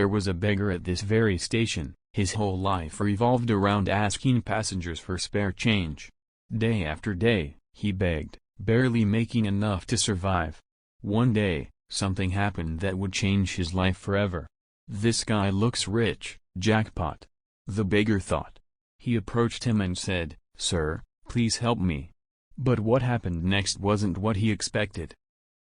There was a beggar at this very station. His whole life revolved around asking passengers for spare change. Day after day, he begged, barely making enough to survive. One day, something happened that would change his life forever. "This guy looks rich, jackpot," the beggar thought. He approached him and said, "Sir, please help me." But what happened next wasn't what he expected.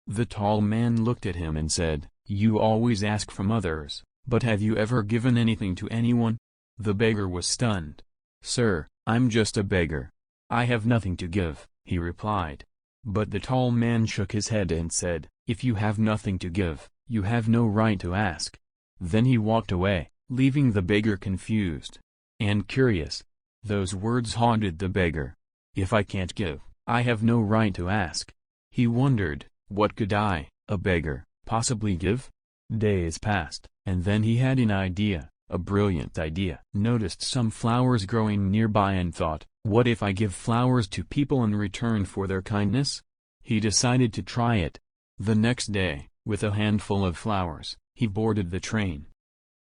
The tall man looked at him and said, "You always ask from others, but have you ever given anything to anyone?" The beggar was stunned. "Sir, I'm just a beggar. I have nothing to give," he replied. But the tall man shook his head and said, "If you have nothing to give, you have no right to ask." Then he walked away, leaving the beggar confused and curious. Those words haunted the beggar. If I can't give, I have no right to ask. He wondered, what could I, a beggar, possibly give? Days passed, and then he had an idea, a brilliant idea. Noticed some flowers growing nearby and thought, what if I give flowers to people in return for their kindness? He decided to try it. The next day, with a handful of flowers, he boarded the train.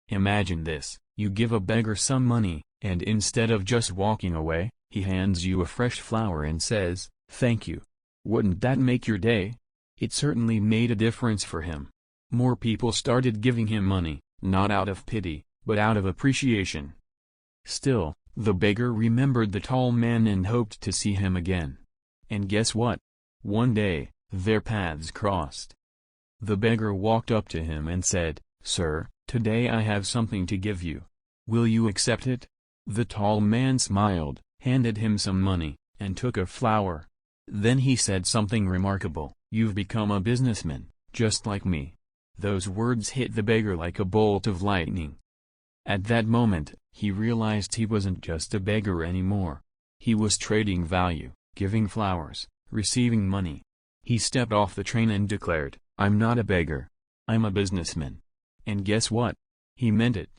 Imagine this, you give a beggar some money, and instead of just walking away, he hands you a fresh flower and says, "Thank you." Wouldn't that make your day? It certainly made a difference for him. More people started giving him money, not out of pity, but out of appreciation. Still, the beggar remembered the tall man and hoped to see him again. And guess what? One day, their paths crossed. The beggar walked up to him and said, "Sir, today I have something to give you. Will you accept it?" The tall man smiled, handed him some money, and took a flower. Then he said something remarkable, "You've become a businessman, just like me." Those words hit the beggar like a bolt of lightning. At that moment, he realized he wasn't just a beggar anymore. He was trading value, giving flowers, receiving money. He stepped off the train and declared, "I'm not a beggar. I'm a businessman." And guess what? He meant it.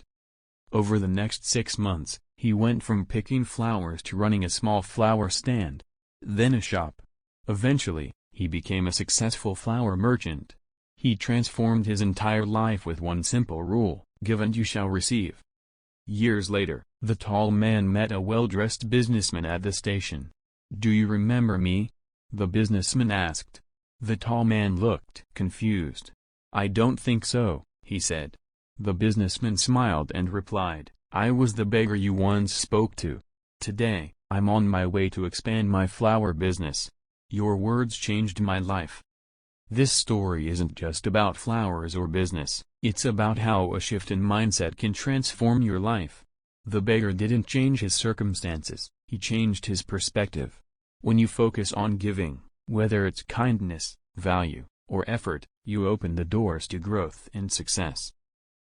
Over the next 6 months, he went from picking flowers to running a small flower stand, then a shop. Eventually, he became a successful flower merchant. He transformed his entire life with one simple rule, give and you shall receive. Years later, the tall man met a well-dressed businessman at the station. "Do you remember me?" the businessman asked. The tall man looked confused. "I don't think so," he said. The businessman smiled and replied, "I was the beggar you once spoke to. Today, I'm on my way to expand my flower business. Your words changed my life." This story isn't just about flowers or business, it's about how a shift in mindset can transform your life. The beggar didn't change his circumstances, he changed his perspective. When you focus on giving, whether it's kindness, value, or effort, you open the doors to growth and success.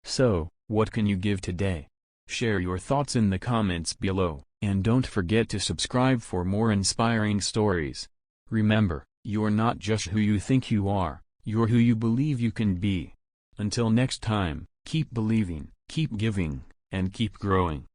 So, what can you give today? Share your thoughts in the comments below, and don't forget to subscribe for more inspiring stories. Remember, you're not just who you think you are, you're who you believe you can be. Until next time, keep believing, keep giving, and keep growing.